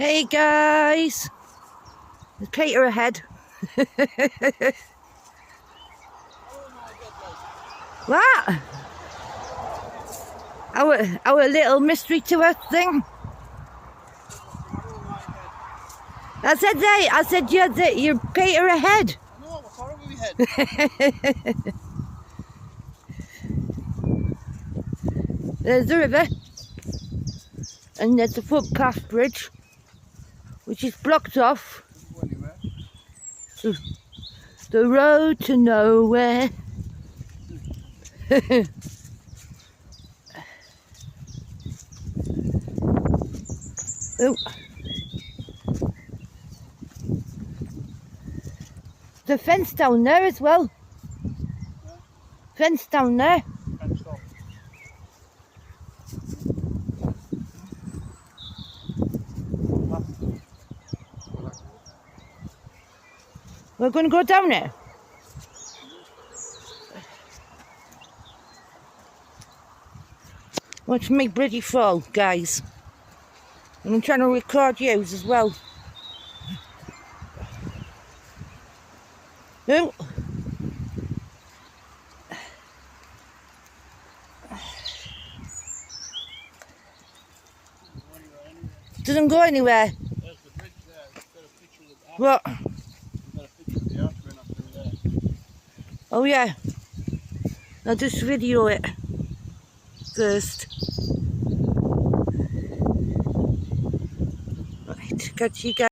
Hey guys, there's Peter ahead. What? Our little mystery tour thing. I said you're Peter ahead. No, we're far away ahead. There's the river, and there's the footpath bridge, which is blocked off. The road to nowhere. Oh. The fence down there as well. Yeah. Fence down there. Fenced off. We're going to go down there. Watch me bloody fall, guys. And I'm trying to record yous as well. No. Doesn't go anywhere. There's the bridge there. It's got a picture of the arch. What? It's got a picture of the arch going up through there. Oh yeah. I'll just video it first. Right, got you guys.